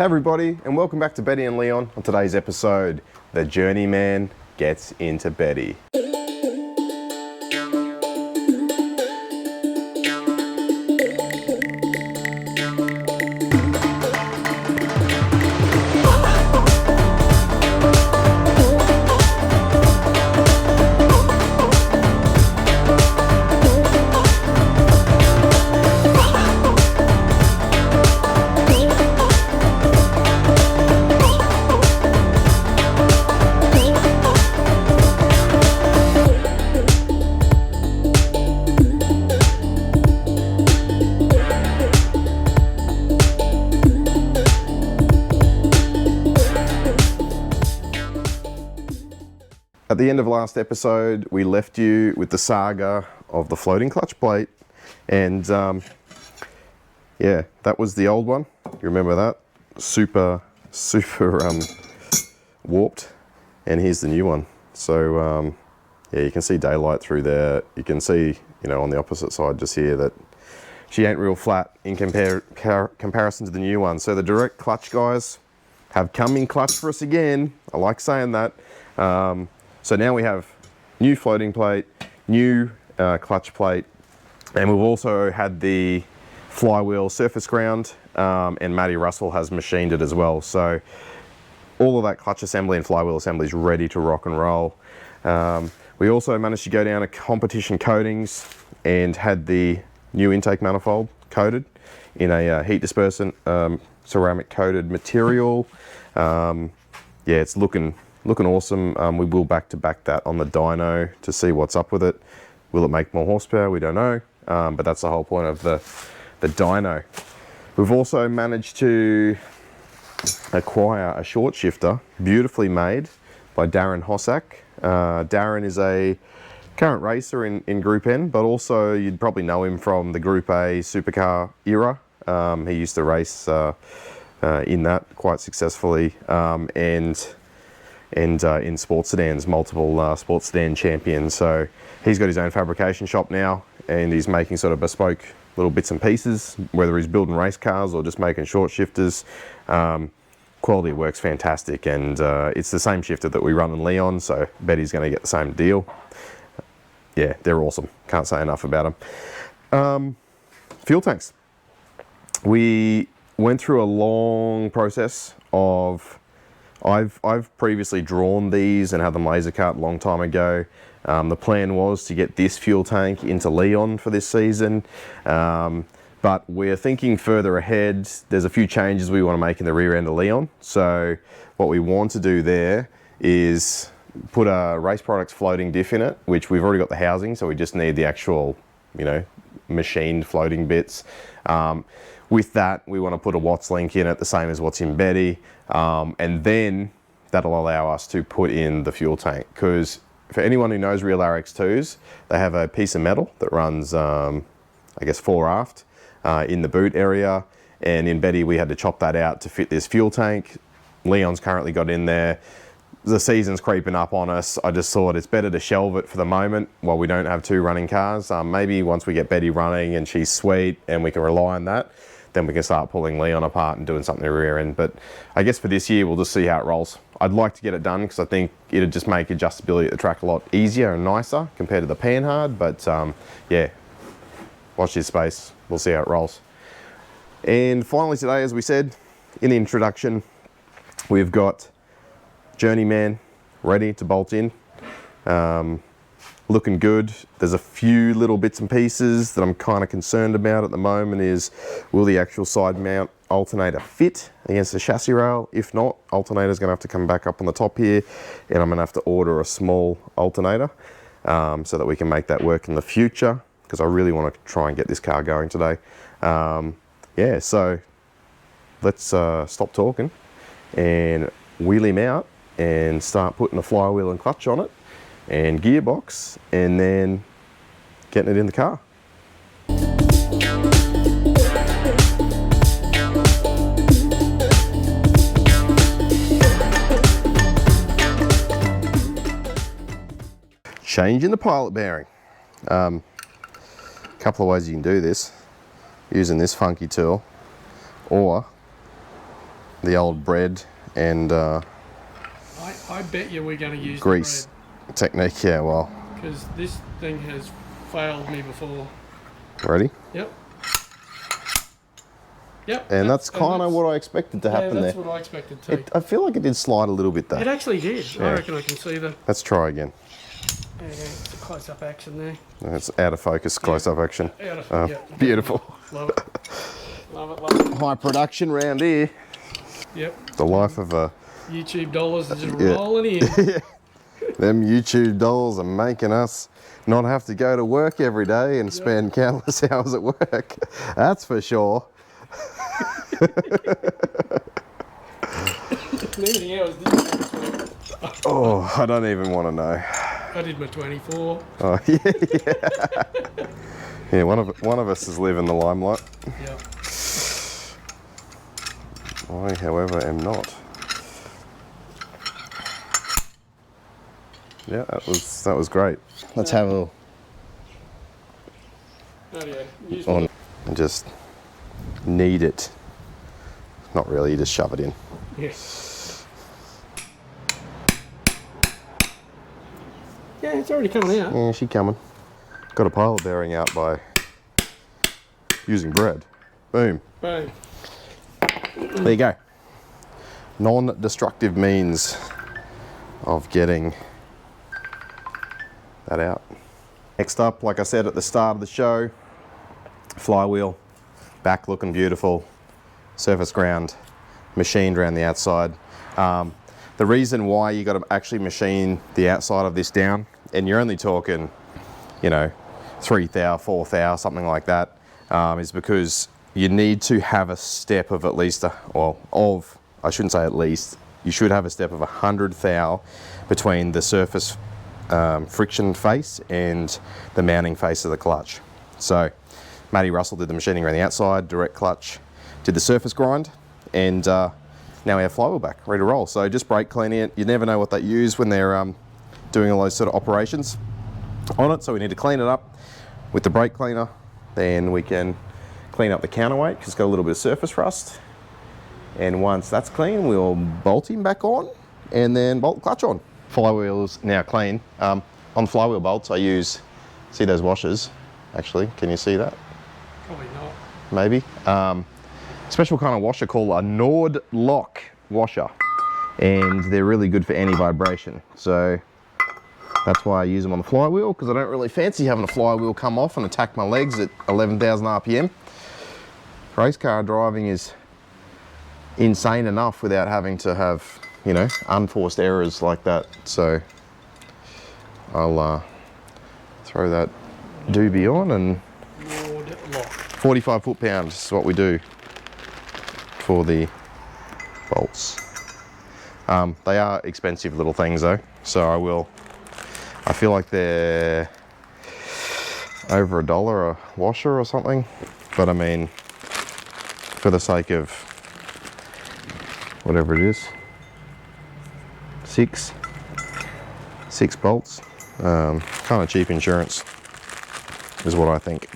Hey everybody, and welcome back to Betty and Leon. On today's episode, the journeyman gets into Betty. At the end of last episode, we left you with the saga of the floating clutch plate, and yeah, that was the old one. You remember that? Super warped, and here's the new one. So yeah, you can see daylight through there. You can see, you know, on the opposite side just here that she ain't real flat in comparison to the new one. So the direct clutch guys have come in clutch for us again. I like saying that. So now we have new floating plate, new clutch plate, and we've also had the Flywheel surface ground, and Matty Russell has machined it as well. So all of that clutch assembly and flywheel assembly is ready to rock and roll. We also managed to go down to competition coatings and had the new intake manifold coated in a heat dispersant ceramic coated material. Yeah, it's looking awesome. We will back to back that on the dyno to see what's up with it. Will it make more horsepower? We don't know, but that's the whole point of the dyno. We've also managed to acquire a short shifter, beautifully made by Darren Hossack. Darren is a current racer in Group N, but also you'd probably know him from the Group A supercar era. He used to race in that quite successfully, and in sports sedans, multiple sports sedan champions. So he's got his own fabrication shop now, and he's making sort of bespoke little bits and pieces, whether he's building race cars or just making short shifters. Quality works fantastic, and it's the same shifter that we run in Leon, so Betty's going to get the same deal. Yeah, they're awesome. Can't say enough about them. Fuel tanks. We went through a long process of I've previously drawn these and had them laser cut a long time ago. The plan was to get this fuel tank into Leon for this season, but we're thinking further ahead. There's a few changes we want to make in the rear end of Leon. So what we want to do there is put a Race Products floating diff in it, which we've already got the housing, so we just need the actual, you know, machined floating bits. With that, we want to put a Watts link in it, the same as what's in Betty, and then that'll allow us to put in the fuel tank. Because for anyone who knows real RX2s, they have a piece of metal that runs, I guess, fore aft in the boot area, and in Betty we had to chop that out to fit this fuel tank. Leon's currently got in there. The season's creeping up on us. I just thought it's better to shelve it for the moment while we don't have two running cars. Maybe once we get Betty running and she's sweet and we can rely on that, then we can start pulling Leon apart and doing something in the rear end. But I guess for this year, we'll just see how it rolls. I'd like to get it done because I think it'd just make adjustability at the track a lot easier and nicer compared to the Panhard. But yeah, watch this space. We'll see how it rolls. And finally today, as we said in the introduction, we've got Journeyman ready to bolt in. Looking good. There's a few little bits and pieces that I'm kind of concerned about at the moment. Is will the actual side mount alternator fit against the chassis rail? If not, alternator's going to have to come back up on the top here, and I'm going to have to order a small alternator so that we can make that work in the future, because I really want to try and get this car going today. Yeah, so let's stop talking and wheel him out and start putting a flywheel and clutch on it and gearbox, and then getting it in the car. Changing the pilot bearing. A couple of ways you can do this, using this funky tool, or the old bread and I bet you we're going to use grease technique. Yeah, well. Because this thing has failed me before. Ready? Yep. Yep. And that's kind of what I expected to happen there. Yeah, that's what I expected too. I feel like it did slide a little bit though. It actually did. Yeah. I reckon I can see the... Let's try again. There you go. It's a close-up action there. It's out of focus, close-up action. Out of, yeah. Beautiful. Love it. Love it, love it. High production round here. Yep. The life of a... YouTube dollars are just rolling in. Yeah. Them YouTube dollars are making us not have to go to work every day and spend countless hours at work. That's for sure. Anything else, did you? Oh, I don't even want to know. I did my 24. Oh, yeah. Yeah, one of us is living the limelight. Yep. I, however, am not. Yeah, that was great. Let's have a on and just knead it. Not really, you just shove it in. Yes. Yeah, it's already coming out. Yeah, she's coming. Got a pilot bearing out by using bread. Boom. Boom. There you go. Non-destructive means of getting that out. Next up, like I said at the start of the show, flywheel, back looking beautiful, surface ground, machined around the outside. The reason why you got to actually machine the outside of this down, and you're only talking, you know, 3 thou, 4 thou, something like that, is because you need to have a step of at least, I shouldn't say at least, you should have a step of 100 thou between the surface friction face and the mounting face of the clutch. So Matty Russell did the machining around the outside, direct clutch, did the surface grind, and now we have flywheel back, ready to roll. So just brake cleaning it. You never know what they use when they're doing all those sort of operations on it, so we need to clean it up with the brake cleaner. Then we can clean up the counterweight because it's got a little bit of surface rust. And once that's clean, we'll bolt him back on and then bolt the clutch on. Flywheel's now clean. On the flywheel bolts, I use, see those washers, actually, can you see that? Probably not. Maybe. Special kind of washer called a Nord lock washer, and they're really good for anti-vibration. So that's why I use them on the flywheel, because I don't really fancy having a flywheel come off and attack my legs at 11,000 RPM. Race car driving is insane enough without having to have, you know, unforced errors like that. So I'll throw that doobie on, and 45 foot-pounds is what we do for the bolts. They are expensive little things though, so I feel like they're over $1 a washer or something, but I mean, for the sake of whatever it is, six bolts, kind of cheap insurance is what I think.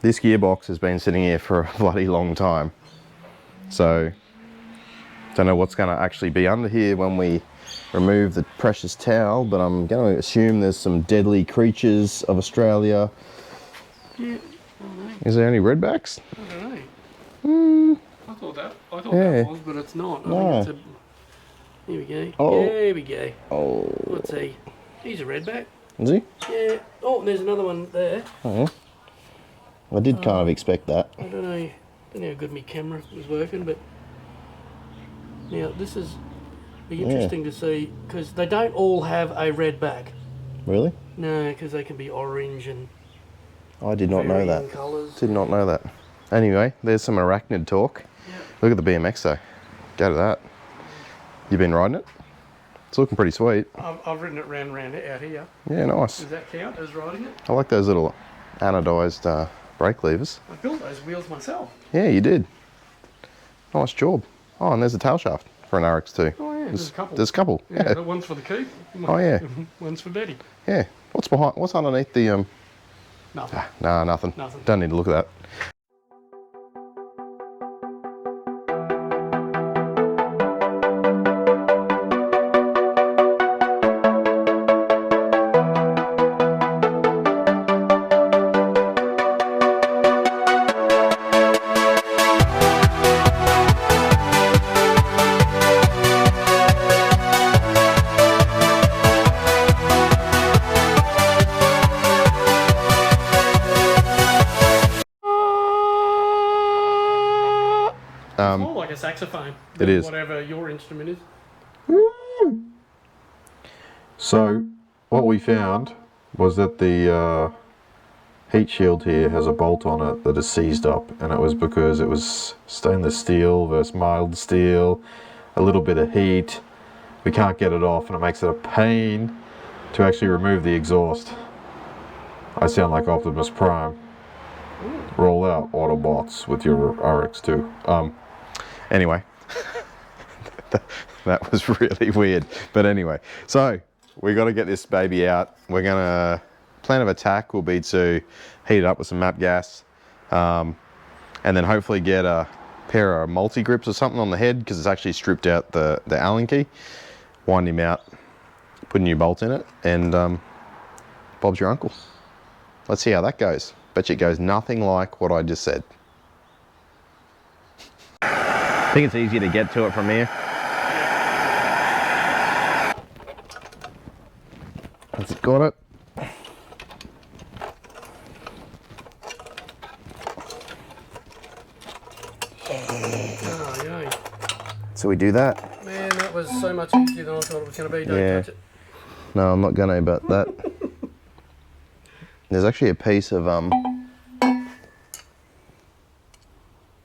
This gearbox has been sitting here for a bloody long time, so don't know what's going to actually be under here when we remove the precious towel, but I'm going to assume there's some deadly creatures of Australia. Yeah, is there any redbacks? I don't know. I thought that was, but it's not. No. I think it's a, here we go. Oh. There we go. Oh. Let's see. He's a redback. Is he? Yeah. Oh, and there's another one there. Oh. I did kind of expect that. I don't know how good my camera was working, but now this is be interesting to see because they don't all have a red back. Really? No, because they can be orange and I did not know that. colours. Did not know that. Anyway, there's some arachnid talk. Yeah. Look at the BMX though. Go to that. You been riding it? It's looking pretty sweet. I've ridden it round out here. Yeah, nice. Does that count as riding it? I like those little anodized brake levers. I built those wheels myself. Yeah, you did. Nice job. Oh, and there's a tail shaft for an RX2. Oh yeah, there's a couple. There's a couple. Yeah, the one's for the coupe. Oh yeah. One's for Betty. Yeah. What's underneath the Nothing. Nah, nothing. Nothing. Don't need to look at that. It's more like a saxophone. It is. Whatever your instrument is. So, what we found was that the heat shield here has a bolt on it that is seized up, and it was because it was stainless steel versus mild steel, a little bit of heat. We can't get it off, and it makes it a pain to actually remove the exhaust. I sound like Optimus Prime. Roll out Autobots with your RX2. Anyway, that was really weird. But anyway, so we got to get this baby out. We're gonna, plan of attack will be to heat it up with some map gas, and then hopefully get a pair of multi grips or something on the head because it's actually stripped out the Allen key. Wind him out, put a new bolt in it, and Bob's your uncle. Let's see how that goes. Bet you it goes nothing like what I just said. I think it's easier to get to it from here. Has it got it? Oh, yay. So we do that? Man, that was so much easier than I thought it was going to be. Don't touch it. No, I'm not gonna, but that. There's actually a piece of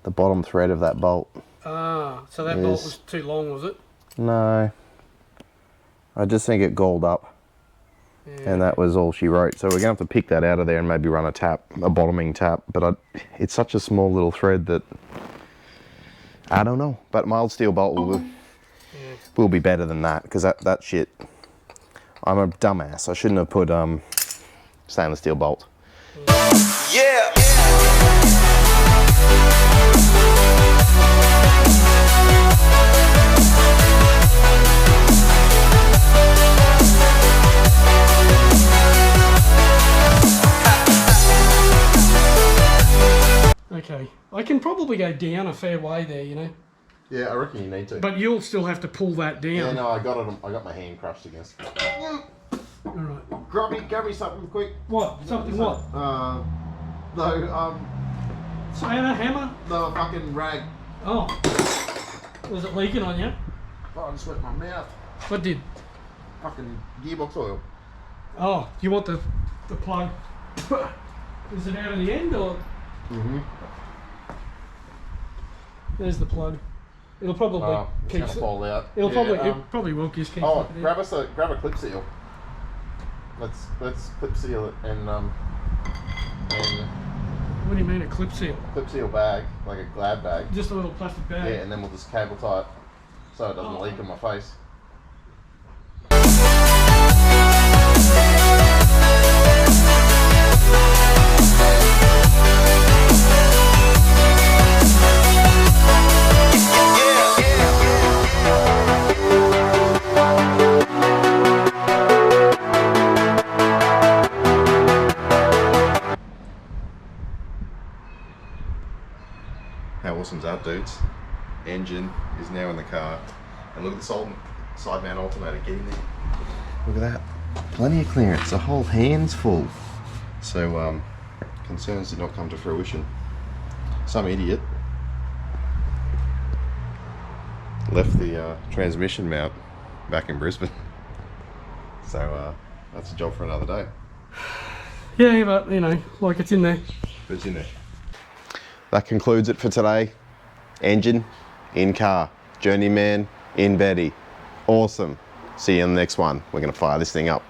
the bottom thread of that bolt. Ah, so that bolt was too long, was it? No. I just think it galled up. Yeah. And that was all she wrote. So we're gonna have to pick that out of there and maybe run a bottoming tap. But it's such a small little thread that I don't know. But mild steel bolt will be better than that because that shit. I'm a dumbass. I shouldn't have put stainless steel bolt. Yeah. Okay, I can probably go down a fair way there, you know. Yeah, I reckon you need to. But you'll still have to pull that down. Yeah, no, I got it. I got my hand crushed against it. All right. Grab me something quick. What? Something what? Spanner, hammer? The fucking rag. Oh. Was it leaking on you? Oh, I just wet my mouth. What did? Fucking gearbox oil. Oh, do you want the plug? Is it out of the end or? Mm-hmm. There's the plug. It'll probably It's keep gonna fall out. It'll Yeah, it probably will just keep. Oh, it grab a clip seal. Let's clip seal it and What do you mean a clip seal? clip seal bag, like a glad bag. Just a little plastic bag. Yeah, and then we'll just cable tie it so it doesn't leak on my face. How awesome's that, dudes? Engine is now in the car. And look at the side mount alternator, get in there. Look at that. Plenty of clearance, a whole hand's full. So concerns did not come to fruition. Some idiot left the transmission mount back in Brisbane. So that's a job for another day. Yeah, but you know, like it's in there. It's in there. That concludes it for today. Engine in car, journeyman in Betty. Awesome. See you in the next one. We're going to fire this thing up.